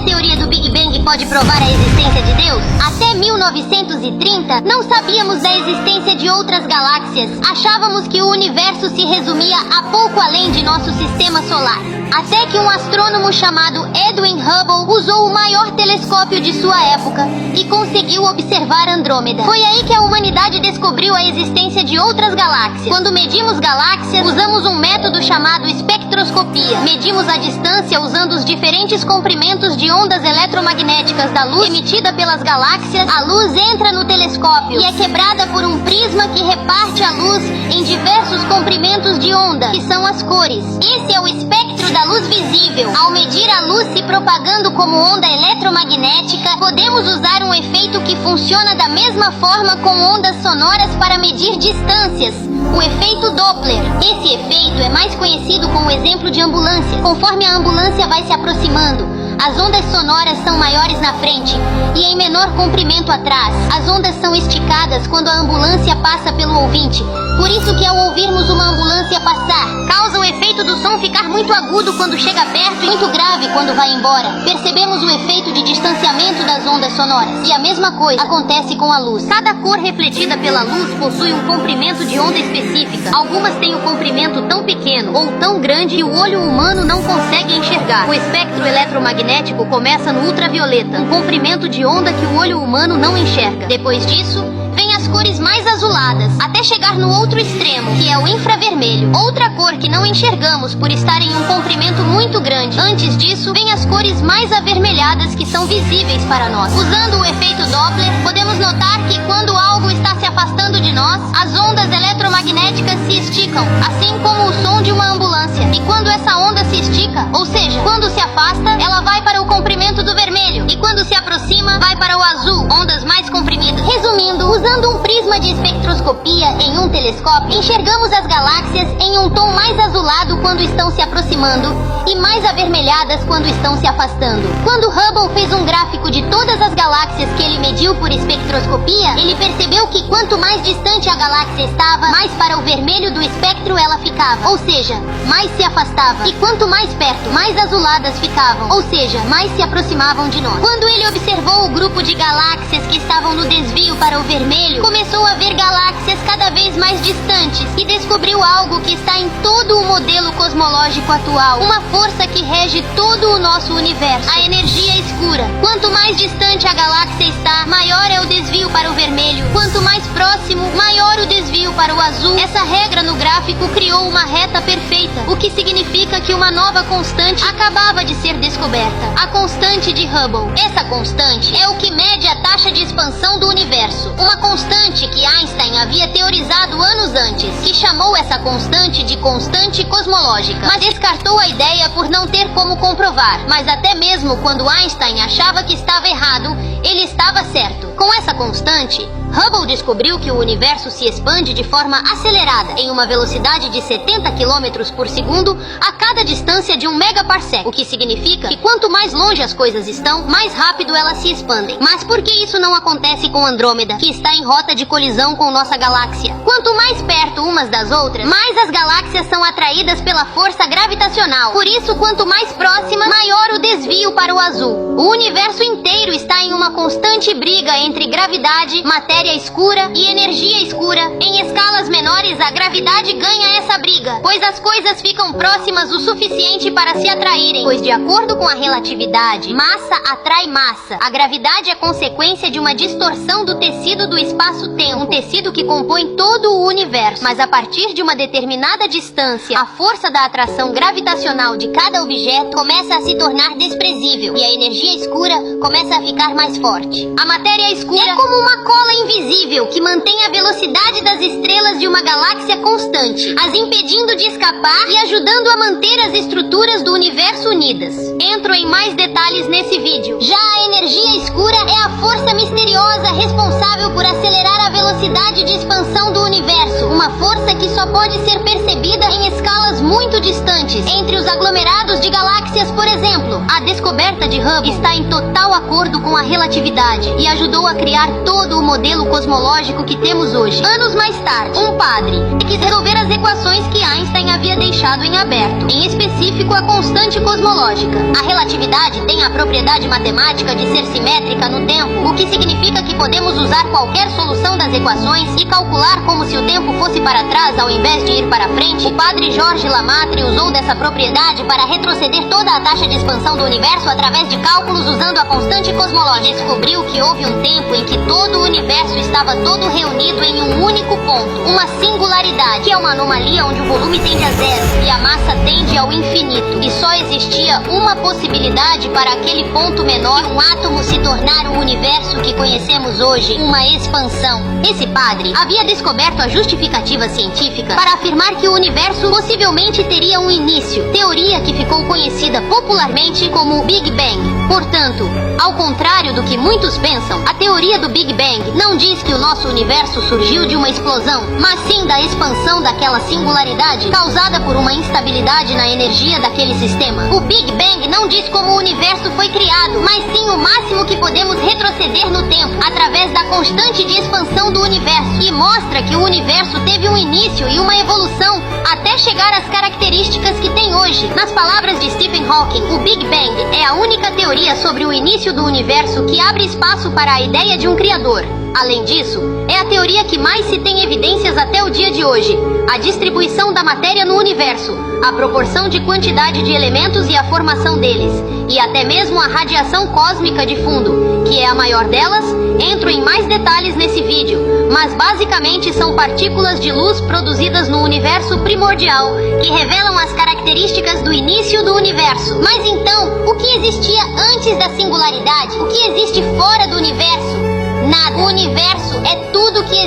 teoria do Big Bang pode provar a existência de Deus? Até 1930, não sabíamos da existência de outras galáxias. Achávamos que o universo se resumia a pouco além de nosso sistema solar. Até que um astrônomo chamado Edwin Hubble usou o maior telescópio de sua época e conseguiu observar Andrômeda. Foi aí que a humanidade descobriu a existência de outras galáxias. Quando medimos galáxias, usamos um método chamado espectroscopia. Medimos a distância usando os diferentes comprimentos de ondas eletromagnéticas da luz emitida pelas galáxias. A luz entra no telescópio e é quebrada por um prisma que reparte a luz em diversos comprimentos de onda, que são as cores. Esse é o espectro da luz visível. Ao medir a luz se propagando como onda eletromagnética, podemos usar um efeito que funciona da mesma forma com ondas sonoras para medir distâncias, o efeito Doppler. Esse efeito é mais conhecido com o exemplo de ambulância. Conforme a ambulância vai se aproximando, as ondas sonoras são maiores na frente e em menor comprimento atrás. As ondas são esticadas quando a ambulância passa pelo ouvinte. Por isso que ao ouvirmos uma ambulância passar, causa o efeito do som ficar muito agudo quando chega perto e muito grave quando vai embora. Percebemos o efeito de distanciamento das ondas sonoras. E a mesma coisa acontece com a luz. Cada cor refletida pela luz possui um comprimento de onda específica. Algumas têm um comprimento tão pequeno ou tão grande que o olho humano não consegue enxergar. O espectro eletromagnético começa no ultravioleta, um comprimento de onda que o olho humano não enxerga. Depois disso, vem as cores mais azuladas, até chegar no outro extremo, que é o infravermelho. Outra cor que não enxergamos por estar em um comprimento muito grande. Antes disso, vem as cores mais avermelhadas que são visíveis para nós. Usando o efeito Doppler, podemos notar que quando algo está se afastando de nós, as ondas eletromagnéticas se esticam, assim como o som de uma ambulância. E quando essa onda se estica, ou seja, quando se afasta, ela vai para o comprimento do vermelho. E quando se aproxima, vai para o azul, ondas mais comprimidas. Resumindo, usando um prisma de espectroscopia em um telescópio, enxergamos as galáxias em um tom mais azulado quando estão se aproximando e mais avermelhadas quando estão se afastando. Quando Hubble fez um gráfico de todas as galáxias que ele mediu por espectroscopia, ele percebeu que quanto mais distante a galáxia estava, mais para o vermelho do espectro ela ficava, ou seja, mais se afastava. E quanto mais perto, mais azuladas ficavam, ou seja, mais se aproximavam de nós. Quando ele observou o grupo de galáxias que estavam no desvio para o vermelho, começou a ver galáxias cada vez mais distantes e descobriu algo que está em todo o modelo cosmológico atual, uma força que rege todo o nosso universo, a energia escura. Quanto mais distante a galáxia está, maior é o desvio para o vermelho. Quanto mais próximo, maior o desvio para o azul. Essa regra no gráfico criou uma reta perfeita, o que significa que uma nova constante acabava de ser descoberta, a constante de Hubble. Essa constante é o que mede a taxa de expansão do universo, uma constante que Einstein havia teorizado anos antes, que chamou essa constante de constante cosmológica, mas descartou a ideia por não ter como comprovar. Mas até mesmo quando Einstein achava que estava errado, ele estava certo. Com essa constante, Hubble descobriu que o universo se expande de forma acelerada, em uma velocidade de 70 km por segundo a cada distância de 1 megaparsec, o que significa que quanto mais longe as coisas estão, mais rápido elas se expandem. Mas por que isso não acontece com Andrômeda, que está em rota de colisão com nossa galáxia? Quanto mais perto umas das outras, mais as galáxias são atraídas pela força gravitacional. Por isso, quanto mais próxima, maior o desvio para o azul. O universo inteiro está em uma constante briga entre gravidade, matéria escura e energia escura. Em escalas menores, a gravidade ganha essa briga, pois as coisas ficam próximas o suficiente para se atraírem. Pois de acordo com a relatividade, massa atrai massa. A gravidade é consequência de uma distorção do tecido do espaço-tempo, um tecido que compõe todo o universo. Mas a partir de uma determinada distância, a força da atração gravitacional de cada objeto começa a se tornar desprezível e a energia escura começa a ficar mais forte. A matéria escura é como uma cola invisível que mantém a velocidade das estrelas de uma galáxia constante, as impedindo de escapar e ajudando a manter as estruturas do universo unidas. Entro em mais detalhes nesse vídeo. Já a energia escura é a força misteriosa responsável por acelerar a velocidade de expansão do universo, uma força que só pode ser percebida em escalas estrelas muito distantes, entre os aglomerados de galáxias, por exemplo. A descoberta de Hubble está em total acordo com a relatividade e ajudou a criar todo o modelo cosmológico que temos hoje. Anos mais tarde, um padre quis resolver as equações que Einstein havia deixado em aberto, em específico a constante cosmológica. A relatividade tem a propriedade matemática de ser simétrica no tempo, o que significa que podemos usar qualquer solução das equações e calcular como se o tempo fosse para trás ao invés de ir para frente. O padre Georges Lamaitre usou dessa propriedade para retroceder toda a taxa de expansão do universo através de cálculos usando a constante cosmológica. Descobriu que houve um tempo em que todo o universo estava todo reunido em um único ponto, uma singularidade, que é uma anomalia onde o volume tende a zero e a massa tende ao infinito, e só existia uma possibilidade para aquele ponto menor, um átomo se tornar o universo que conhecemos hoje, uma expansão. Esse padre havia descoberto a justificativa científica para afirmar que o universo possivelmente teria um início, teoria que ficou conhecida popularmente como Big Bang. Portanto, ao contrário do que muitos pensam, a teoria do Big Bang não diz que o nosso universo surgiu de uma explosão, mas sim da expansão daquela singularidade causada por uma instabilidade na energia daquele sistema. O Big Bang não diz como o universo foi criado, mas sim o máximo que podemos retroceder no tempo, através da constante de expansão do universo, e mostra que o universo teve um início e uma evolução até chegar às características que tem hoje. Nas palavras de Stephen Hawking, o Big Bang é a única teoria sobre o início do universo que abre espaço para a ideia de um criador. Além disso, é a teoria que mais se tem evidências até o dia de hoje. A distribuição da matéria no universo, a proporção de quantidade de elementos e a formação deles, e até mesmo a radiação cósmica de fundo, que é a maior delas. Entro em mais detalhes nesse vídeo, mas basicamente são partículas de luz produzidas no universo primordial, que revelam as características do início do universo. Mas então, o que existia antes da singularidade? O que existe fora do universo? Nada. O universo é tudo que existe.